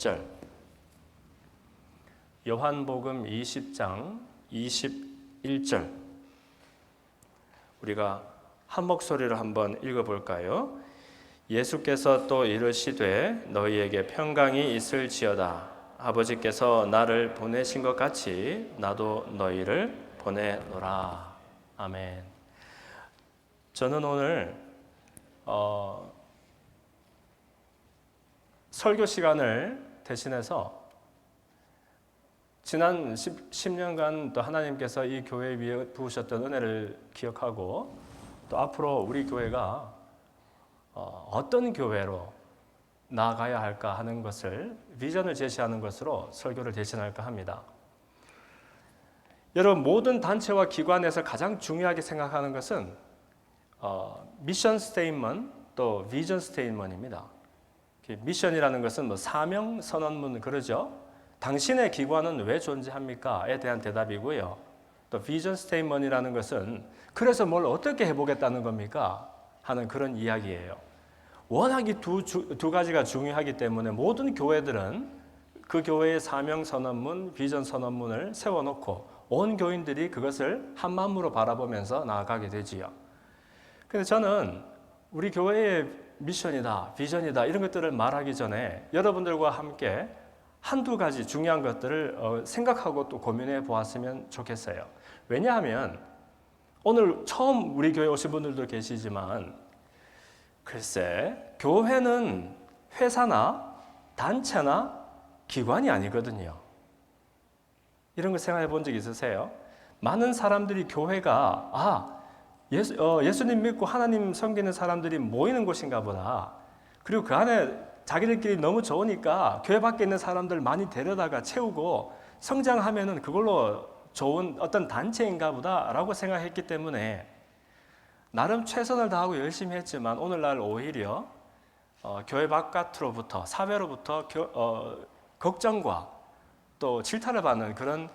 절 요한복음 20장 21절 우리가 한 목소리로 한번 읽어볼까요? 예수께서 또 이르시되 너희에게 평강이 있을지어다. 아버지께서 나를 보내신 것 같이 나도 너희를 보내노라. 아멘. 저는 오늘 설교 시간을 대신해서 지난 10년간 또 하나님께서 이 교회 위에 부으셨던 은혜를 기억하고 또 앞으로 우리 교회가 어떤 교회로 나아가야 할까 하는 것을 비전을 제시하는 것으로 설교를 대신할까 합니다. 여러분, 모든 단체와 기관에서 가장 중요하게 생각하는 것은 미션 스테이트먼트 또 비전 스테이트먼트입니다. 미션이라는 것은 사명 선언문 그러죠. 당신의 기관은 왜 존재합니까?에 대한 대답이고요. 또 비전 스테이트먼트이라는 것은 그래서 뭘 어떻게 해보겠다는 겁니까? 하는 그런 이야기예요. 워낙 이 두 가지가 중요하기 때문에 모든 교회들은 그 교회의 사명 선언문, 비전 선언문을 세워놓고 온 교인들이 그것을 한 마음으로 바라보면서 나아가게 되지요. 그래서 저는 우리 교회의 미션이다, 비전이다 이런 것들을 말하기 전에 여러분들과 함께 한두 가지 중요한 것들을 생각하고 또 고민해 보았으면 좋겠어요. 왜냐하면 오늘 처음 우리 교회 오신 분들도 계시지만 글쎄, 교회는 회사나 단체나 기관이 아니거든요. 이런 거 생각해 본 적 있으세요? 많은 사람들이 교회가 예수님 믿고 하나님 섬기는 사람들이 모이는 곳인가 보다. 그리고 그 안에 자기들끼리 너무 좋으니까 교회 밖에 있는 사람들 많이 데려다가 채우고 성장하면은 그걸로 좋은 어떤 단체인가 보다라고 생각했기 때문에 나름 최선을 다하고 열심히 했지만 오늘날 오히려 교회 바깥으로부터 사회로부터 걱정과 또 질타를 받는 그런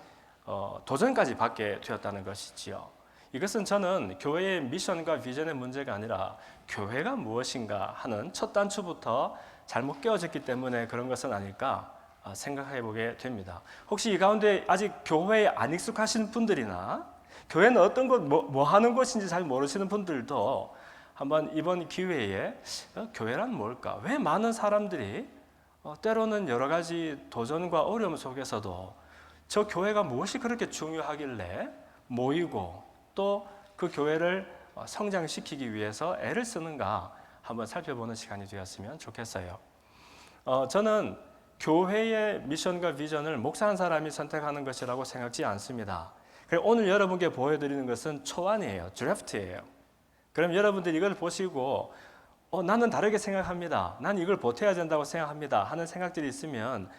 도전까지 받게 되었다는 것이지요. 이것은 저는 교회의 미션과 비전의 문제가 아니라 교회가 무엇인가 하는 첫 단추부터 잘못 깨어졌기 때문에 그런 것은 아닐까 생각해 보게 됩니다. 혹시 이 가운데 아직 교회에 안 익숙하신 분들이나 교회는 어떤 것, 뭐 하는 곳인지 잘 모르시는 분들도 한번 이번 기회에 교회란 뭘까? 왜 많은 사람들이 때로는 여러 가지 도전과 어려움 속에서도 저 교회가 무엇이 그렇게 중요하길래 모이고 또 그 교회를 성장시키기 위해서 애를 쓰는가 한번 살펴보는 시간이 되었으면 좋겠어요. 저는 교회의 미션과 비전을 목사 한 사람이 선택하는 것이라고 생각지 않습니다. 오늘 여러분께 보여드리는 것은 초안이에요. 드래프트예요. 그럼 여러분들이 이걸 보시고 나는 다르게 생각합니다. 난 이걸 보태야 된다고 생각합니다. 하는 생각들이 있으면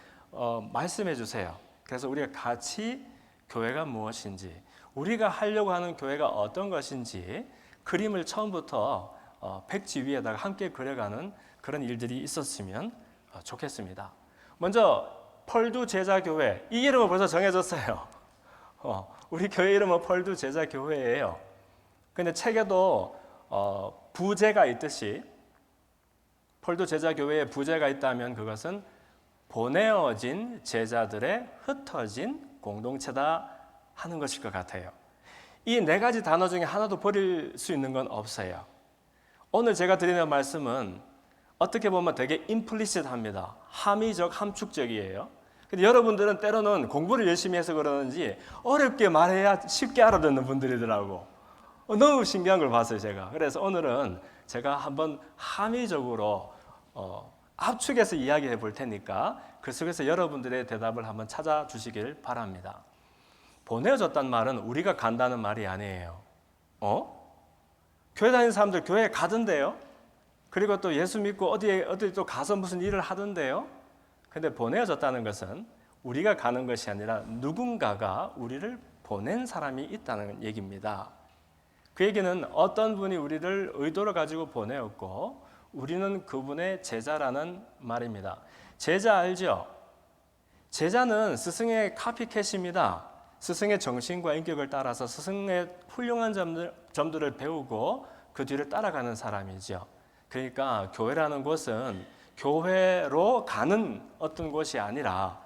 말씀해 주세요. 그래서 우리가 같이 교회가 무엇인지 우리가 하려고 하는 교회가 어떤 것인지 그림을 처음부터 백지 위에다가 함께 그려가는 그런 일들이 있었으면 좋겠습니다. 먼저 펄두 제자교회, 이 이름은 벌써 정해졌어요. 우리 교회 이름은 펄두 제자교회예요. 근데 책에도 부제가 있듯이 펄두 제자교회에 부제가 있다면 그것은 보내어진 제자들의 흩어진 공동체다 하는 것일 것 같아요. 이 네 가지 단어 중에 하나도 버릴 수 있는 건 없어요. 오늘 제가 드리는 말씀은 어떻게 보면 되게 임플리시트합니다. 함의적, 함축적이에요. 근데 여러분들은 때로는 공부를 열심히 해서 그러는지 어렵게 말해야 쉽게 알아듣는 분들이더라고. 너무 신기한 걸 봤어요, 제가. 그래서 오늘은 제가 한번 함의적으로 압축해서 이야기해 볼 테니까 그 속에서 여러분들의 대답을 한번 찾아주시길 바랍니다. 보내어졌단 말은 우리가 간다는 말이 아니에요. 교회 다니는 사람들 교회에 가던데요. 그리고 또 예수 믿고 어디 또 가서 무슨 일을 하던데요. 근데 보내어졌다는 것은 우리가 가는 것이 아니라 누군가가 우리를 보낸 사람이 있다는 얘기입니다. 그 얘기는 어떤 분이 우리를 의도를 가지고 보내었고 우리는 그분의 제자라는 말입니다. 제자 알죠? 제자는 스승의 카피캣입니다. 스승의 정신과 인격을 따라서 스승의 훌륭한 점들을 배우고 그 뒤를 따라가는 사람이죠. 그러니까 교회라는 곳은 교회로 가는 어떤 곳이 아니라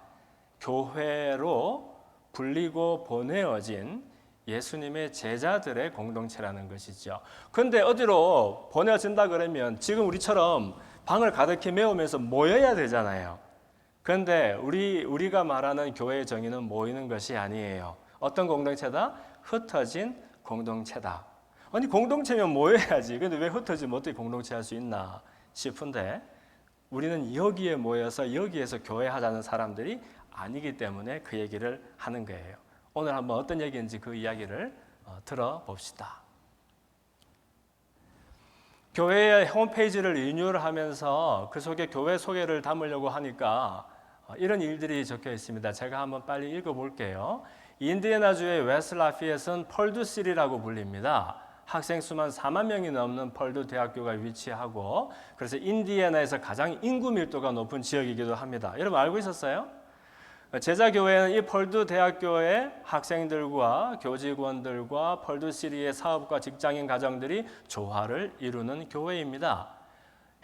교회로 불리고 보내어진 예수님의 제자들의 공동체라는 것이죠. 그런데 어디로 보내어진다 그러면 지금 우리처럼 방을 가득히 메우면서 모여야 되잖아요. 그런데 우리가 말하는 교회의 정의는 모이는 것이 아니에요. 어떤 공동체다? 흩어진 공동체다. 아니 공동체면 모여야지. 근데 왜 흩어지면 어떻게 공동체 할 수 있나 싶은데 우리는 여기에 모여서 여기에서 교회하자는 사람들이 아니기 때문에 그 얘기를 하는 거예요. 오늘 한번 어떤 얘기인지 그 이야기를 들어봅시다. 교회의 홈페이지를 리뉴얼하면서 그 속에 교회 소개를 담으려고 하니까 이런 일들이 적혀 있습니다. 제가 한번 빨리 읽어볼게요. 인디애나주의 웨스트 라피엣은 펄두시리라고 불립니다. 학생 수만 4만 명이 넘는 펄두 대학교가 위치하고 그래서 인디애나에서 가장 인구 밀도가 높은 지역이기도 합니다. 여러분 알고 있었어요? 제자교회는 이 펄두 대학교의 학생들과 교직원들과 펄두시리의 사업과 직장인 가정들이 조화를 이루는 교회입니다.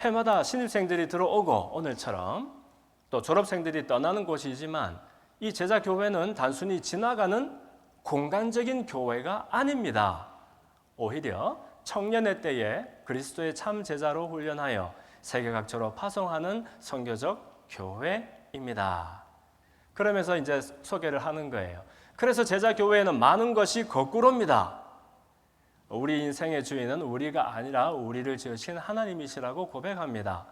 해마다 신입생들이 들어오고 오늘처럼 또 졸업생들이 떠나는 곳이지만 이 제자교회는 단순히 지나가는 공간적인 교회가 아닙니다. 오히려 청년의 때에 그리스도의 참 제자로 훈련하여 세계 각처로 파송하는 선교적 교회입니다. 그러면서 이제 소개를 하는 거예요. 그래서 제자교회에는 많은 것이 거꾸로입니다. 우리 인생의 주인은 우리가 아니라 우리를 지으신 하나님이시라고 고백합니다.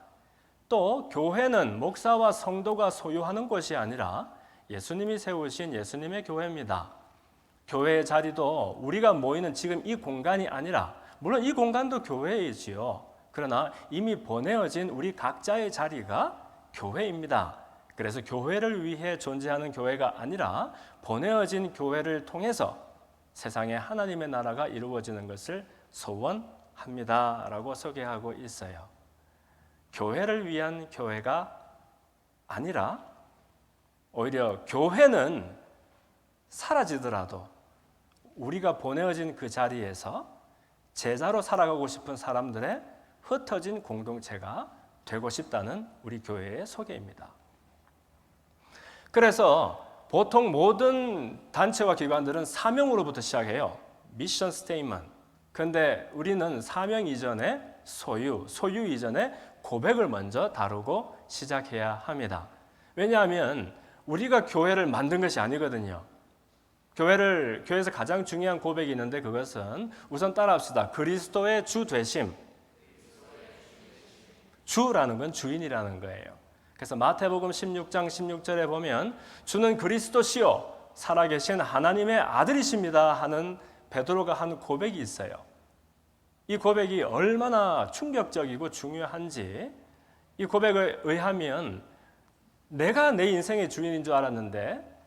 또 교회는 목사와 성도가 소유하는 것이 아니라 예수님이 세우신 예수님의 교회입니다. 교회의 자리도 우리가 모이는 지금 이 공간이 아니라 물론 이 공간도 교회이지요. 그러나 이미 보내어진 우리 각자의 자리가 교회입니다. 그래서 교회를 위해 존재하는 교회가 아니라 보내어진 교회를 통해서 세상에 하나님의 나라가 이루어지는 것을 소원합니다. 라고 소개하고 있어요. 교회를 위한 교회가 아니라 오히려 교회는 사라지더라도 우리가 보내어진 그 자리에서 제자로 살아가고 싶은 사람들의 흩어진 공동체가 되고 싶다는 우리 교회의 소개입니다. 그래서 보통 모든 단체와 기관들은 사명으로부터 시작해요. 미션 스테이트먼트. 근데 우리는 사명 이전에 소유 이전에 고백을 먼저 다루고 시작해야 합니다. 왜냐하면 우리가 교회를 만든 것이 아니거든요. 교회에서 가장 중요한 고백이 있는데 그것은 우선 따라합시다. 그리스도의 주 되심. 주라는 건 주인이라는 거예요. 그래서 마태복음 16장 16절에 보면 주는 그리스도시요 살아계신 하나님의 아들이십니다 하는 베드로가 한 고백이 있어요. 이 고백이 얼마나 충격적이고 중요한지 이 고백에 의하면 내가 내 인생의 주인인 줄 알았는데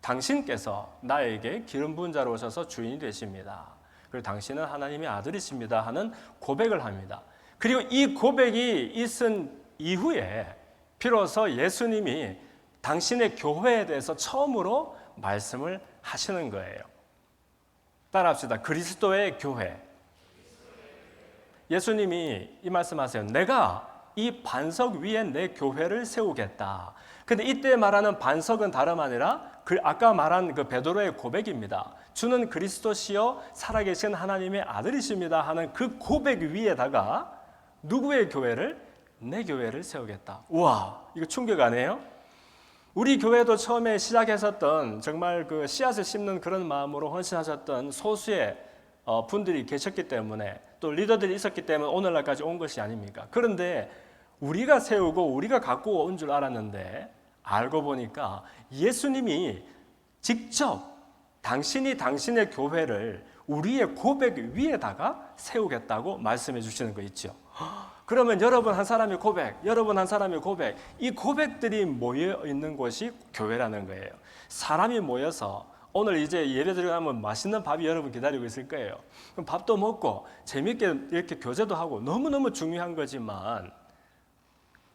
당신께서 나에게 기름 부은 자로 오셔서 주인이 되십니다. 그리고 당신은 하나님의 아들이십니다 하는 고백을 합니다. 그리고 이 고백이 있은 이후에 비로소 예수님이 당신의 교회에 대해서 처음으로 말씀을 하시는 거예요. 따라합시다. 그리스도의 교회. 예수님이 이 말씀하세요. 내가 이 반석 위에 내 교회를 세우겠다. 근데 이때 말하는 반석은 다름 아니라 아까 말한 그 베드로의 고백입니다. 주는 그리스도시요 살아계신 하나님의 아들이십니다 하는 그 고백 위에다가 누구의 교회를? 내 교회를 세우겠다. 우와, 이거 충격 아니에요? 우리 교회도 처음에 시작했었던 정말 그 씨앗을 심는 그런 마음으로 헌신하셨던 소수의 분들이 계셨기 때문에 또 리더들이 있었기 때문에 오늘날까지 온 것이 아닙니까? 그런데 우리가 세우고 우리가 갖고 온 줄 알았는데 알고 보니까 예수님이 직접 당신이 당신의 교회를 우리의 고백 위에다가 세우겠다고 말씀해 주시는 거 있죠. 그러면 여러분 한 사람의 고백, 여러분 한 사람의 고백, 이 고백들이 모여 있는 곳이 교회라는 거예요. 사람이 모여서 오늘 이제 예배 드리고 나면 맛있는 밥이 여러분 기다리고 있을 거예요. 그럼 밥도 먹고 재밌게 이렇게 교제도 하고 너무너무 중요한 거지만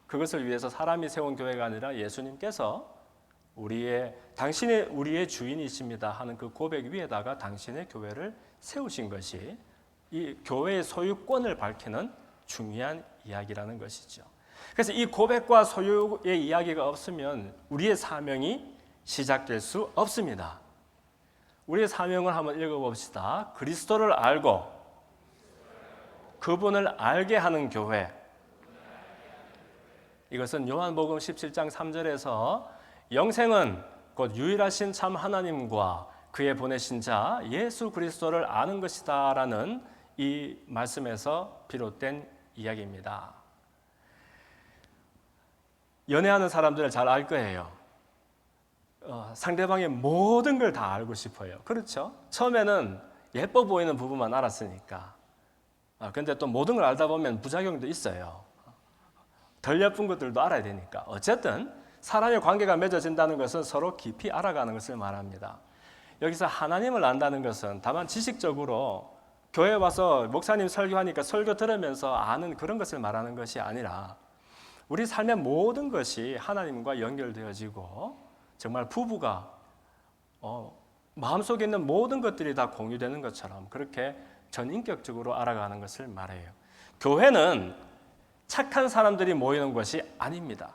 그것을 위해서 사람이 세운 교회가 아니라 예수님께서 당신이 우리의 주인이십니다 하는 그 고백 위에다가 당신의 교회를 세우신 것이 이 교회의 소유권을 밝히는 중요한 이야기라는 것이죠. 그래서 이 고백과 소유의 이야기가 없으면 우리의 사명이 시작될 수 없습니다. 우리의 사명을 한번 읽어봅시다. 그리스도를 알고 그분을 알게 하는 교회. 이것은 요한복음 17장 3절에서 영생은 곧 유일하신 참 하나님과 그의 보내신 자 예수 그리스도를 아는 것이다 라는 이 말씀에서 비롯된 이야기입니다. 연애하는 사람들을 잘 알 거예요. 상대방의 모든 걸 다 알고 싶어요. 그렇죠? 처음에는 예뻐 보이는 부분만 알았으니까. 근데 또 모든 걸 알다 보면 부작용도 있어요. 덜 예쁜 것들도 알아야 되니까. 어쨌든 사람의 관계가 맺어진다는 것은 서로 깊이 알아가는 것을 말합니다. 여기서 하나님을 안다는 것은 다만 지식적으로 교회 와서 목사님 설교하니까 설교 들으면서 아는 그런 것을 말하는 것이 아니라 우리 삶의 모든 것이 하나님과 연결되어지고 정말 부부가 마음속에 있는 모든 것들이 다 공유되는 것처럼 그렇게 전인격적으로 알아가는 것을 말해요. 교회는 착한 사람들이 모이는 것이 아닙니다.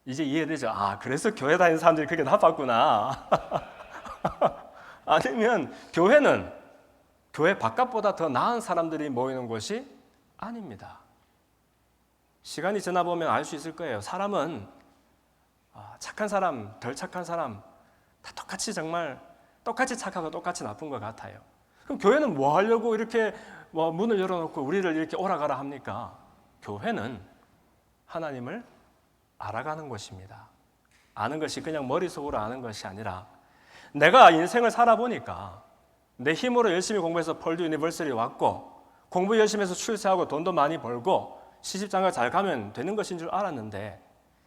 이제 이해되죠? 그래서 교회 다니는 사람들이 그렇게 나빴구나. 아니면 교회는 교회 바깥보다 더 나은 사람들이 모이는 곳이 아닙니다. 시간이 지나보면 알 수 있을 거예요. 사람은 착한 사람, 덜 착한 사람 다 똑같이 정말 똑같이 착하고 똑같이 나쁜 것 같아요. 그럼 교회는 뭐 하려고 이렇게 문을 열어놓고 우리를 이렇게 오라가라 합니까? 교회는 하나님을 알아가는 곳입니다. 아는 것이 그냥 머릿속으로 아는 것이 아니라 내가 인생을 살아보니까 내 힘으로 열심히 공부해서 펄드 유니버시티 왔고 공부 열심히 해서 출세하고 돈도 많이 벌고 시집장가 잘 가면 되는 것인 줄 알았는데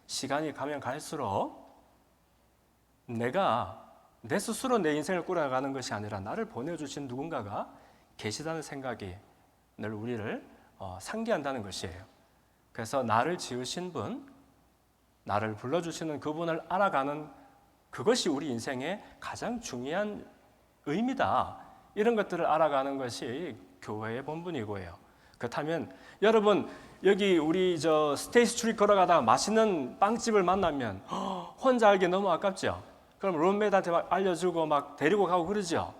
시간이 가면 갈수록 내가 내 스스로 내 인생을 꾸려가는 것이 아니라 나를 보내주신 누군가가 계시다는 생각이 늘 우리를 상기한다는 것이에요. 그래서 나를 지으신 분, 나를 불러주시는 그분을 알아가는 그것이 우리 인생의 가장 중요한 의미다. 이런 것들을 알아가는 것이 교회의 본분이고요. 그렇다면 여러분 여기 우리 스테이시 스트리트 걸어가다가 맛있는 빵집을 만나면 혼자 알기 너무 아깝죠. 그럼 룸메이트한테 막 알려주고 막 데리고 가고 그러죠.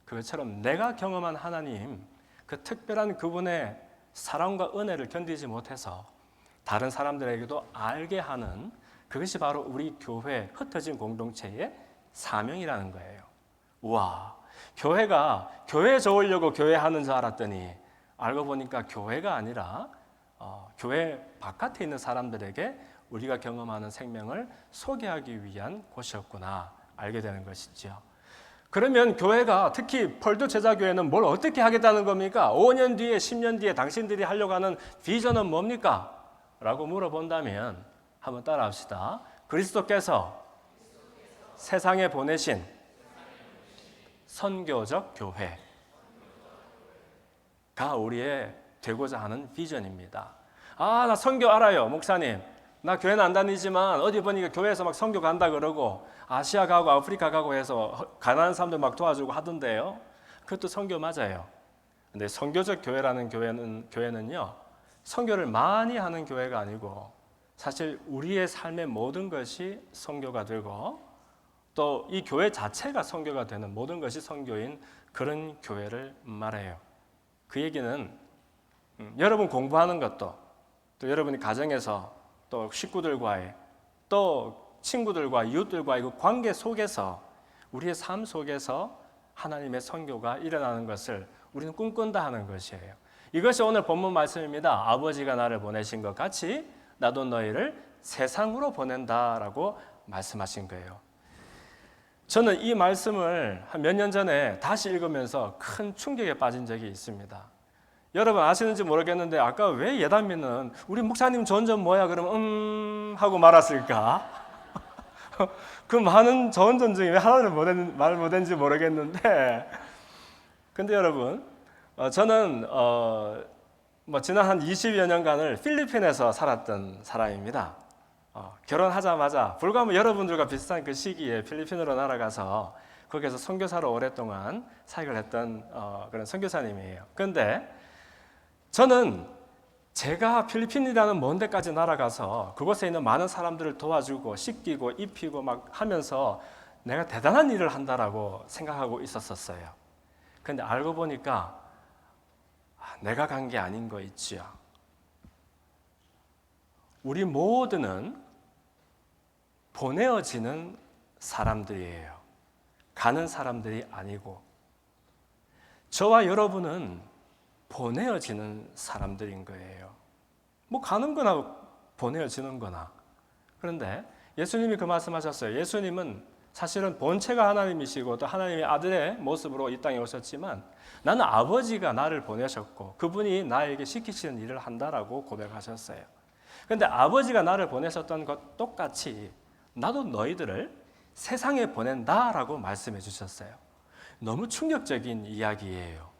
그것처럼 내가 경험한 하나님, 그 특별한 그분의 사랑과 은혜를 견디지 못해서 다른 사람들에게도 알게 하는 그것이 바로 우리 교회 흩어진 공동체의 사명이라는 거예요. 우와, 교회가 교회 좋으려고 교회 하는 줄 알았더니 알고 보니까 교회가 아니라 교회 바깥에 있는 사람들에게 우리가 경험하는 생명을 소개하기 위한 곳이었구나 알게 되는 것이죠. 그러면 교회가 특히 펄드 제자교회는 뭘 어떻게 하겠다는 겁니까? 5년 뒤에 10년 뒤에 당신들이 하려고 하는 비전은 뭡니까? 라고 물어본다면 한번 따라합시다. 그리스도께서 세상에 보내신 선교적 교회가 우리의 되고자 하는 비전입니다. 나 선교 알아요, 목사님. 나 교회는 안 다니지만 어디 보니까 교회에서 막 선교 간다 그러고 아시아 가고 아프리카 가고 해서 가난한 사람들 막 도와주고 하던데요. 그것도 선교 맞아요. 근데 선교적 교회라는 교회는요, 선교를 많이 하는 교회가 아니고 사실 우리의 삶의 모든 것이 선교가 되고 또 이 교회 자체가 선교가 되는 모든 것이 선교인 그런 교회를 말해요. 그 얘기는 여러분 공부하는 것도 또 여러분이 가정에서 또 식구들과의 또 친구들과 이웃들과의 그 관계 속에서 우리의 삶 속에서 하나님의 선교가 일어나는 것을 우리는 꿈꾼다 하는 것이에요. 이것이 오늘 본문 말씀입니다. 아버지가 나를 보내신 것 같이 나도 너희를 세상으로 보낸다라고 말씀하신 거예요. 저는 이 말씀을 한 몇 년 전에 다시 읽으면서 큰 충격에 빠진 적이 있습니다. 여러분 아시는지 모르겠는데 아까 왜 예담이는 우리 목사님 전전 뭐야 그러면 하고 말았을까? 그 많은 전전 중에 왜 하나를 말 못했는지 모르겠는데 근데 여러분 저는 지난 한 20여 년간을 필리핀에서 살았던 사람입니다. 결혼하자마자 불과 여러분들과 비슷한 그 시기에 필리핀으로 날아가서 거기서 선교사로 오랫동안 사역을 했던 그런 선교사님이에요. 그런데 저는 제가 필리핀이라는 먼 데까지 날아가서 그곳에 있는 많은 사람들을 도와주고 씻기고 입히고 막 하면서 내가 대단한 일을 한다라고 생각하고 있었어요. 근데 알고 보니까 내가 간 게 아닌 거 있지요. 우리 모두는 보내어지는 사람들이에요. 가는 사람들이 아니고, 저와 여러분은 보내어지는 사람들인 거예요. 뭐 가는 거나 보내어지는 거나. 그런데 예수님이 그 말씀하셨어요. 예수님은 사실은 본체가 하나님이시고 또 하나님의 아들의 모습으로 이 땅에 오셨지만 나는 아버지가 나를 보내셨고 그분이 나에게 시키시는 일을 한다라고 고백하셨어요. 그런데 아버지가 나를 보내셨던 것 똑같이 나도 너희들을 세상에 보낸다라고 말씀해 주셨어요. 너무 충격적인 이야기예요.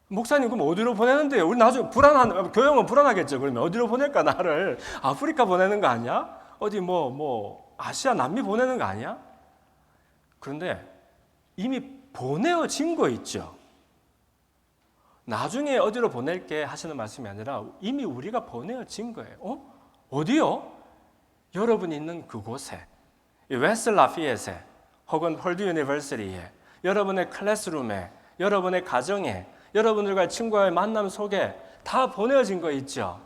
목사님 그럼 어디로 보내는데요? 우리 나중에 교회는 불안하겠죠. 그러면 어디로 보낼까 나를? 아프리카 보내는 거 아니야? 어디 아시아 남미 보내는 거 아니야? 그런데 이미 보내어진 거 있죠. 나중에 어디로 보낼게 하시는 말씀이 아니라 이미 우리가 보내어진 거예요. 어디요? 여러분이 있는 그곳에, 웨스트 라피엣에 혹은 펄드 유니버시티에, 여러분의 클래스룸에, 여러분의 가정에, 여러분들과의 친구와의 만남 속에 다 보내어진 거 있죠.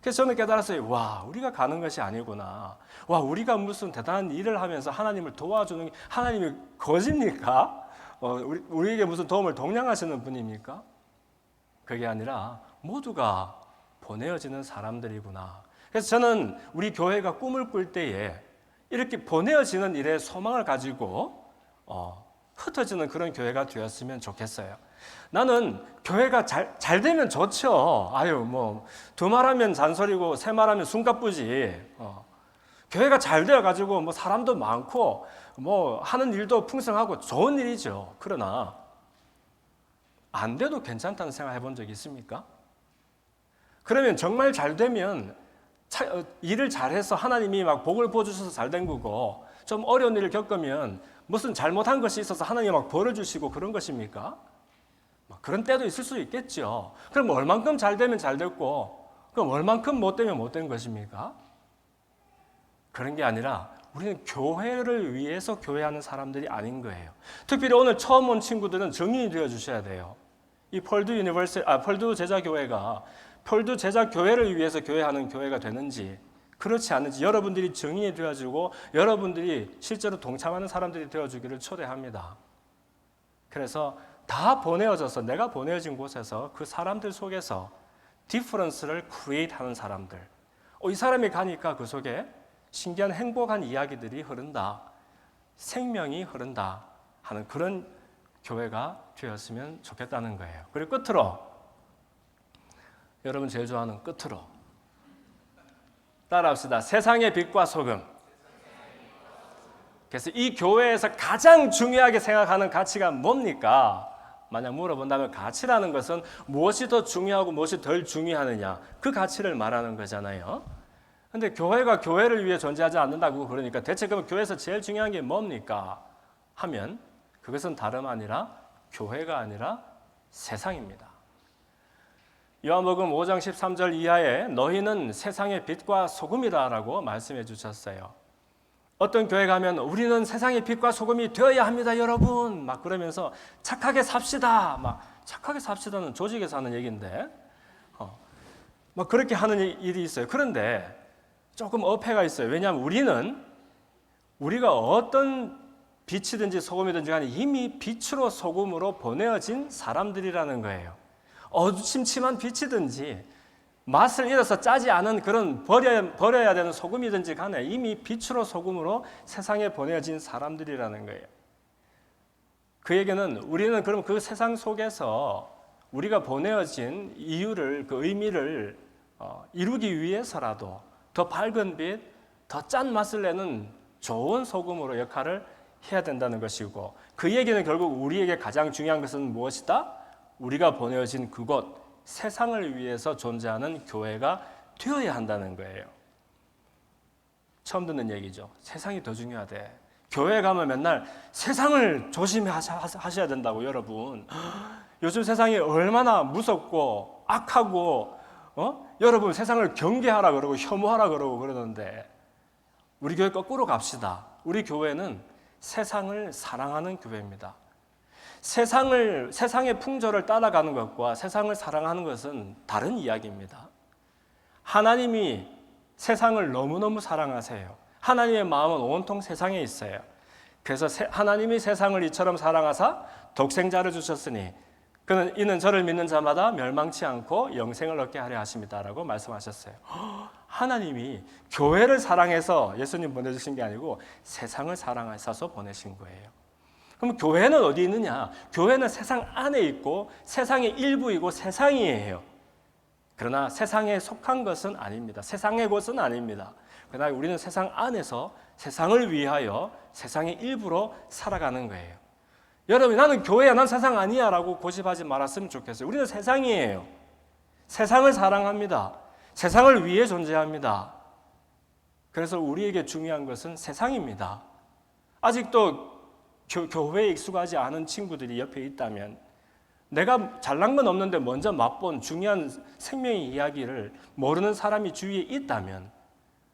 그래서 저는 깨달았어요. 와, 우리가 가는 것이 아니구나. 와, 우리가 무슨 대단한 일을 하면서 하나님을 도와주는 게 하나님이 거짓입니까? 우리에게 무슨 도움을 동량하시는 분입니까? 그게 아니라 모두가 보내어지는 사람들이구나. 그래서 저는 우리 교회가 꿈을 꿀 때에 이렇게 보내어지는 일에 소망을 가지고 흩어지는 그런 교회가 되었으면 좋겠어요. 나는 교회가 잘 되면 좋죠. 두 말하면 잔소리고 세 말하면 숨가쁘지. 교회가 잘 되어가지고 사람도 많고 하는 일도 풍성하고 좋은 일이죠. 그러나 안 돼도 괜찮다는 생각 해본 적 있습니까? 그러면 정말 잘 되면 일을 잘해서 하나님이 막 복을 부어주셔서 잘 된 거고, 좀 어려운 일을 겪으면 무슨 잘못한 것이 있어서 하나님이 막 벌을 주시고 그런 것입니까? 그런 때도 있을 수 있겠죠. 그럼 얼만큼 잘 되면 잘 됐고, 그럼 얼만큼 못 되면 못 된 것입니까? 그런 게 아니라 우리는 교회를 위해서 교회하는 사람들이 아닌 거예요. 특별히 오늘 처음 온 친구들은 증인이 되어 주셔야 돼요. 이 펄드 제자교회가 펄드 제자교회를 위해서 교회하는 교회가 되는지 그렇지 않은지 여러분들이 증인이 되어주고 여러분들이 실제로 동참하는 사람들이 되어주기를 초대합니다. 그래서 다 보내어져서 내가 보내어진 곳에서 그 사람들 속에서 디퍼런스를 크리에이트하는 사람들, 이 사람이 가니까 그 속에 신기한 행복한 이야기들이 흐른다, 생명이 흐른다 하는 그런 교회가 되었으면 좋겠다는 거예요. 그리고 끝으로, 여러분 제일 좋아하는 끝으로 따라합시다. 세상의 빛과 소금. 그래서 이 교회에서 가장 중요하게 생각하는 가치가 뭡니까? 만약 물어본다면 가치라는 것은 무엇이 더 중요하고 무엇이 덜 중요하느냐, 그 가치를 말하는 거잖아요. 근데 교회가 교회를 위해 존재하지 않는다고 그러니까 대체 그럼 교회에서 제일 중요한 게 뭡니까? 하면 그것은 다름 아니라 교회가 아니라 세상입니다. 요한복음 5장 13절 이하에 너희는 세상의 빛과 소금이다라고 말씀해 주셨어요. 어떤 교회 가면 우리는 세상의 빛과 소금이 되어야 합니다, 여러분. 막 그러면서 착하게 삽시다. 막 착하게 삽시다는 조직에서 하는 얘기인데, 막 그렇게 하는 일이 있어요. 그런데 조금 어폐가 있어요. 왜냐하면 우리가 어떤 빛이든지 소금이든지 간에 이미 빛으로 소금으로 보내어진 사람들이라는 거예요. 어두침침한 빛이든지 맛을 잃어서 짜지 않은 그런 버려야 되는 소금이든지 간에 이미 빛으로 소금으로 세상에 보내어진 사람들이라는 거예요. 그 얘기는 우리는 그럼 그 세상 속에서 우리가 보내어진 이유를, 그 의미를 이루기 위해서라도 더 밝은 빛, 더 짠 맛을 내는 좋은 소금으로 역할을 해야 된다는 것이고, 그 얘기는 결국 우리에게 가장 중요한 것은 무엇이다? 우리가 보내어진 그곳, 세상을 위해서 존재하는 교회가 되어야 한다는 거예요. 처음 듣는 얘기죠. 세상이 더 중요하대. 교회 가면 맨날 세상을 조심하셔야 된다고, 여러분. 요즘 세상이 얼마나 무섭고 악하고 여러분 세상을 경계하라 그러고 혐오하라 그러고 그러는데 우리 교회 거꾸로 갑시다. 우리 교회는 세상을 사랑하는 교회입니다. 세상의 풍조를 따라가는 것과 세상을 사랑하는 것은 다른 이야기입니다. 하나님이 세상을 너무너무 사랑하세요. 하나님의 마음은 온통 세상에 있어요. 그래서 하나님이 세상을 이처럼 사랑하사 독생자를 주셨으니 이는 저를 믿는 자마다 멸망치 않고 영생을 얻게 하려 하십니다라고 말씀하셨어요. 하나님이 교회를 사랑해서 예수님 보내주신 게 아니고 세상을 사랑하셔서 보내신 거예요. 그럼 교회는 어디 있느냐? 교회는 세상 안에 있고 세상의 일부이고 세상이에요. 그러나 세상에 속한 것은 아닙니다. 세상의 것은 아닙니다. 그러나 우리는 세상 안에서 세상을 위하여 세상의 일부로 살아가는 거예요. 여러분, 나는 교회야, 난 세상 아니야 라고 고집하지 말았으면 좋겠어요. 우리는 세상이에요. 세상을 사랑합니다. 세상을 위해 존재합니다. 그래서 우리에게 중요한 것은 세상입니다. 아직도 교회에 익숙하지 않은 친구들이 옆에 있다면, 내가 잘난 건 없는데 먼저 맛본 중요한 생명의 이야기를 모르는 사람이 주위에 있다면,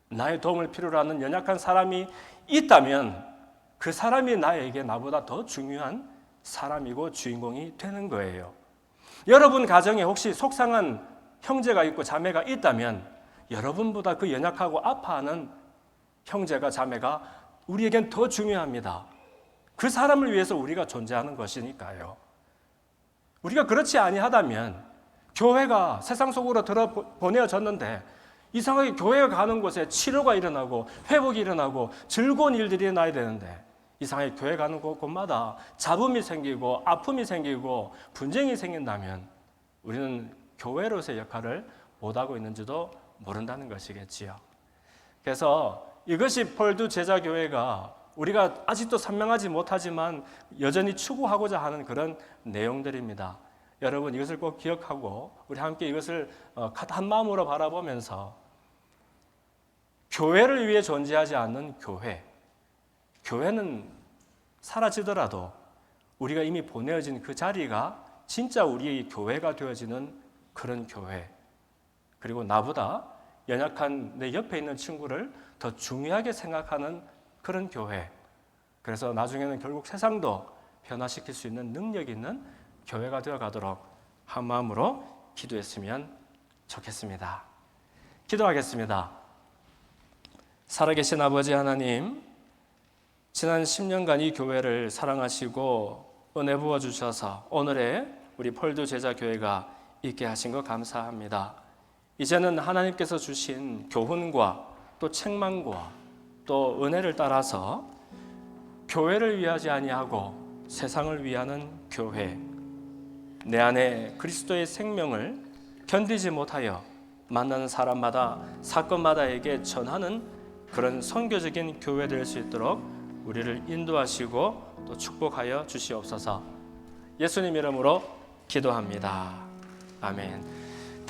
나의 도움을 필요로 하는 연약한 사람이 있다면 그 사람이 나보다 더 중요한 사람이고 주인공이 되는 거예요. 여러분 가정에 혹시 속상한 형제가 있고 자매가 있다면 여러분보다 그 연약하고 아파하는 형제가 자매가 우리에겐 더 중요합니다. 그 사람을 위해서 우리가 존재하는 것이니까요. 우리가 그렇지 아니하다면 교회가 세상 속으로 보내어졌는데 이상하게 교회에 가는 곳에 치료가 일어나고 회복이 일어나고 즐거운 일들이 일어나야 되는데 이상하게 교회 가는 곳마다 잡음이 생기고 아픔이 생기고 분쟁이 생긴다면 우리는 교회로서의 역할을 못하고 있는지도 모른다는 것이겠지요. 그래서 이것이 폴드 제자교회가 우리가 아직도 선명하지 못하지만 여전히 추구하고자 하는 그런 내용들입니다. 여러분 이것을 꼭 기억하고 우리 함께 이것을 한 마음으로 바라보면서 교회를 위해 존재하지 않는 교회는 사라지더라도 우리가 이미 보내어진 그 자리가 진짜 우리의 교회가 되어지는 그런 교회, 그리고 나보다 연약한 내 옆에 있는 친구를 더 중요하게 생각하는 그런 교회, 그래서 나중에는 결국 세상도 변화시킬 수 있는 능력 있는 교회가 되어가도록 한 마음으로 기도했으면 좋겠습니다. 기도하겠습니다. 살아계신 아버지 하나님, 지난 10년간 이 교회를 사랑하시고 은혜 부어주셔서 오늘의 우리 폴드 제자교회가 있게 하신 것 감사합니다. 이제는 하나님께서 주신 교훈과 또 책망과 또 은혜를 따라서 교회를 위하지 아니하고 세상을 위하는 교회, 내 안에 그리스도의 생명을 견디지 못하여 만나는 사람마다 사건마다에게 전하는 그런 선교적인 교회 될 수 있도록 우리를 인도하시고 또 축복하여 주시옵소서. 예수님 이름으로 기도합니다. 아멘.